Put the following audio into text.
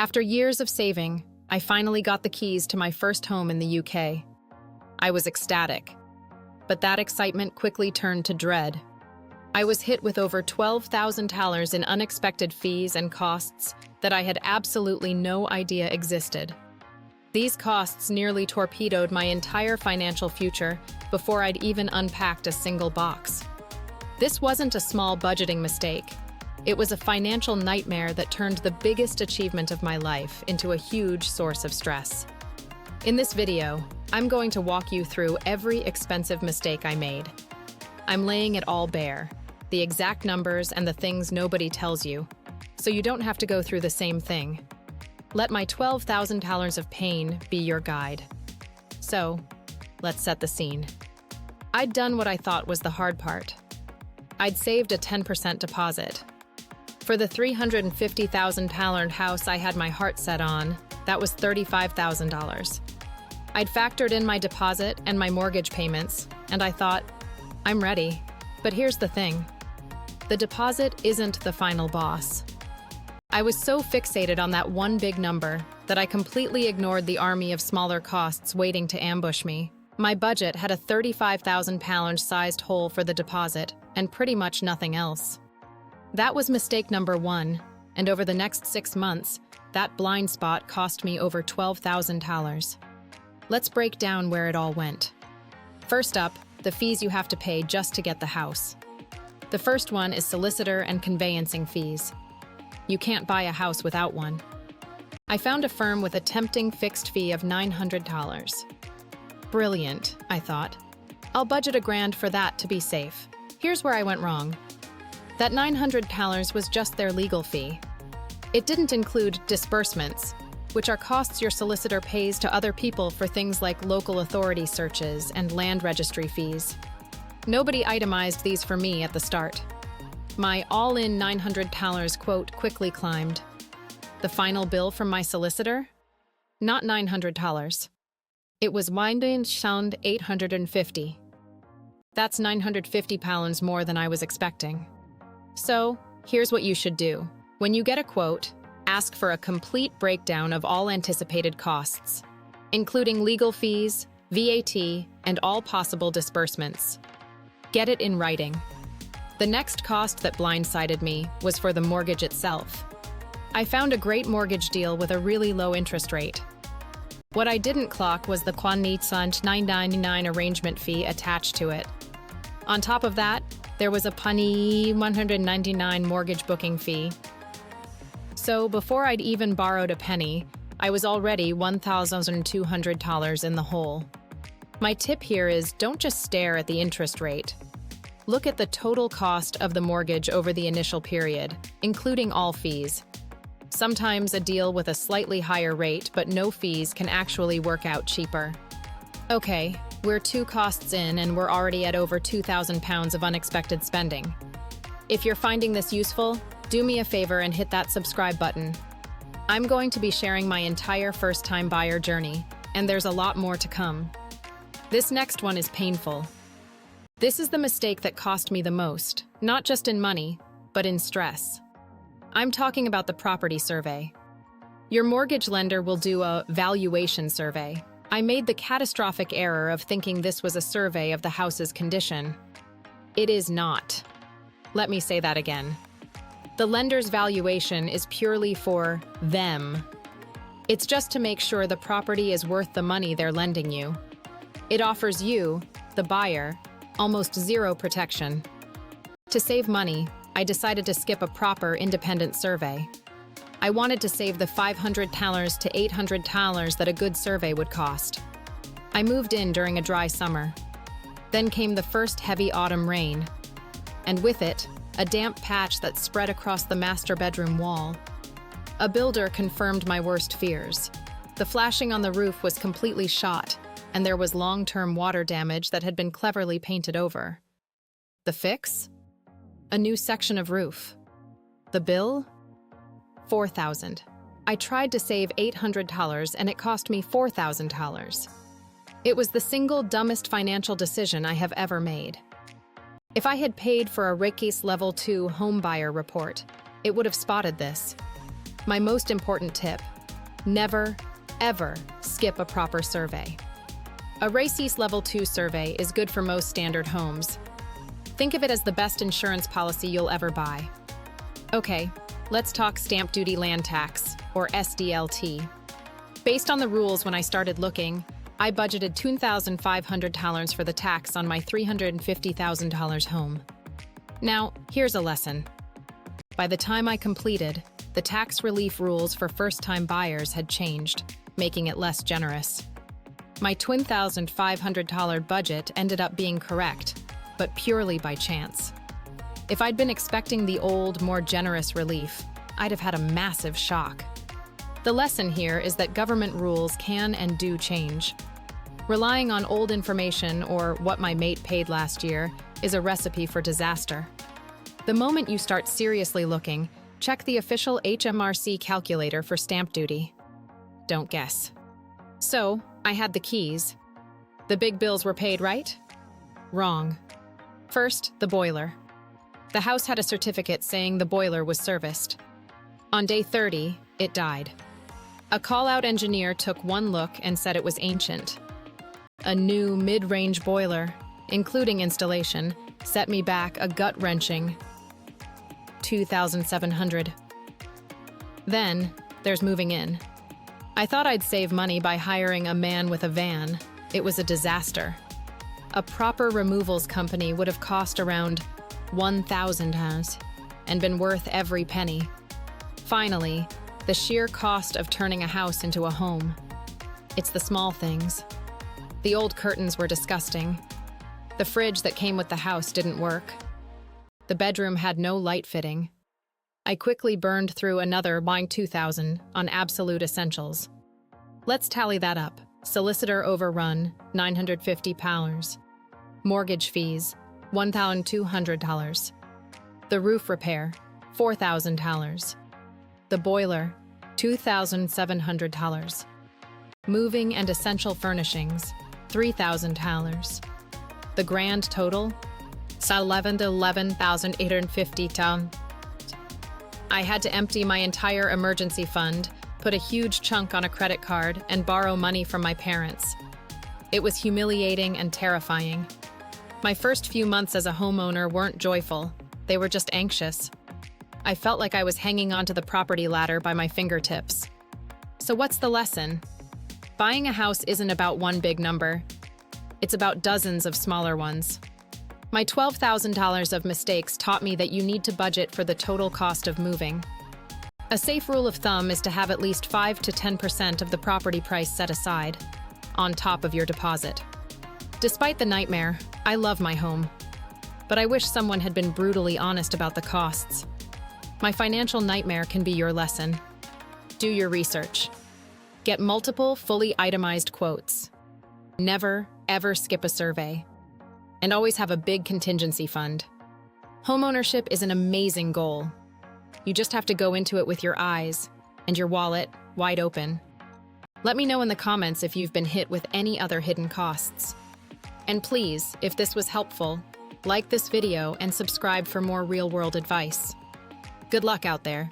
After years of saving, I finally got the keys to my first home in the UK. I was ecstatic, but that excitement quickly turned to dread. I was hit with over £12,000 in unexpected fees and costs that I had absolutely no idea existed. These costs nearly torpedoed my entire financial future before I'd even unpacked a single box. This wasn't a small budgeting mistake. It was a financial nightmare that turned the biggest achievement of my life into a huge source of stress. In this video, I'm going to walk you through every expensive mistake I made. I'm laying it all bare, the exact numbers and the things nobody tells you, so you don't have to go through the same thing. Let my $12,000 of pain be your guide. So, let's set the scene. I'd done what I thought was the hard part. I'd saved a 10% deposit. For the £350,000 house I had my heart set on, that was $35,000. I'd factored in my deposit and my mortgage payments, and I thought, I'm ready. But here's the thing. The deposit isn't the final boss. I was so fixated on that one big number that I completely ignored the army of smaller costs waiting to ambush me. My budget had a £35,000 sized hole for the deposit and pretty much nothing else. That was mistake number one, and over the next 6 months, that blind spot cost me over $12,000. Let's break down where it all went. First up, the fees you have to pay just to get the house. The first one is solicitor and conveyancing fees. You can't buy a house without one. I found a firm with a tempting fixed fee of $900. Brilliant, I thought. I'll budget $1,000 for that to be safe. Here's where I went wrong. That $900 was just their legal fee. It didn't include disbursements, which are costs your solicitor pays to other people for things like local authority searches and land registry fees. Nobody itemized these for me at the start. My all-in $900 quote quickly climbed. The final bill from my solicitor? Not $900. It was £850. That's £950 more than I was expecting. So, here's what you should do. When you get a quote, ask for a complete breakdown of all anticipated costs, including legal fees, VAT, and all possible disbursements. Get it in writing. The next cost that blindsided me was for the mortgage itself. I found a great mortgage deal with a really low interest rate. What I didn't clock was the $999 arrangement fee attached to it. On top of that, there was a punny $199 mortgage booking fee. So before I'd even borrowed a penny, I was already $1,200 in the hole. My tip here is don't just stare at the interest rate. Look at the total cost of the mortgage over the initial period, including all fees. Sometimes a deal with a slightly higher rate but no fees can actually work out cheaper. Okay, we're 2 costs in and we're already at over £2,000 of unexpected spending. If you're finding this useful, do me a favor and hit that subscribe button. I'm going to be sharing my entire first-time buyer journey, and there's a lot more to come. This next one is painful. This is the mistake that cost me the most, not just in money, but in stress. I'm talking about the property survey. Your mortgage lender will do a valuation survey. I made the catastrophic error of thinking this was a survey of the house's condition. It is not. Let me say that again. The lender's valuation is purely for them. It's just to make sure the property is worth the money they're lending you. It offers you, the buyer, almost zero protection. To save money, I decided to skip a proper independent survey. I wanted to save the $500 to $800 that a good survey would cost. I moved in during a dry summer. Then came the first heavy autumn rain, and with it, a damp patch that spread across the master bedroom wall. A builder confirmed my worst fears. The flashing on the roof was completely shot, and there was long-term water damage that had been cleverly painted over. The fix? A new section of roof. The bill? $4,000. I tried to save $800 and it cost me $4,000. It was the single dumbest financial decision I have ever made. If I had paid for a Reiki's Level 2 home buyer report, it would have spotted this. My most important tip: never, ever skip a proper survey. A RACES Level 2 survey is good for most standard homes. Think of it as the best insurance policy you'll ever buy. Okay, let's talk stamp duty land tax, or SDLT. Based on the rules when I started looking, I budgeted $2,500 for the tax on my $350,000 home. Now, here's a lesson. By the time I completed, the tax relief rules for first-time buyers had changed, making it less generous. My $2,500 budget ended up being correct, but purely by chance. If I'd been expecting the old, more generous relief, I'd have had a massive shock. The lesson here is that government rules can and do change. Relying on old information or what my mate paid last year is a recipe for disaster. The moment you start seriously looking, check the official HMRC calculator for stamp duty. Don't guess. So, I had the keys. The big bills were paid, right? Wrong. First, the boiler. The house had a certificate saying the boiler was serviced. On day 30, it died. A call-out engineer took one look and said it was ancient. A new mid-range boiler, including installation, set me back a gut-wrenching $2,700. Then, there's moving in. I thought I'd save money by hiring a man with a van. It was a disaster. A proper removals company would have cost around $1,000 and been worth every penny. Finally, the sheer cost of turning a house into a home. It's the small things. The old curtains were disgusting. The fridge that came with the house didn't work. The bedroom had no light fitting. I quickly burned through another buying $2,000 on absolute essentials. Let's tally that up. Solicitor overrun, £950. Mortgage fees, $1,200. The roof repair, $4,000. The boiler, $2,700. Moving and essential furnishings, $3,000. The grand total, $11,850. I had to empty my entire emergency fund, put a huge chunk on a credit card, and borrow money from my parents. It was humiliating and terrifying. My first few months as a homeowner weren't joyful. They were just anxious. I felt like I was hanging onto the property ladder by my fingertips. So what's the lesson? Buying a house isn't about one big number. It's about dozens of smaller ones. My $12,000 of mistakes taught me that you need to budget for the total cost of moving. A safe rule of thumb is to have at least 5 to 10% of the property price set aside, on top of your deposit. Despite the nightmare, I love my home. But I wish someone had been brutally honest about the costs. My financial nightmare can be your lesson. Do your research. Get multiple, fully itemized quotes. Never, ever skip a survey. And always have a big contingency fund. Homeownership is an amazing goal. You just have to go into it with your eyes and your wallet wide open. Let me know in the comments if you've been hit with any other hidden costs. And please, if this was helpful, like this video and subscribe for more real-world advice. Good luck out there.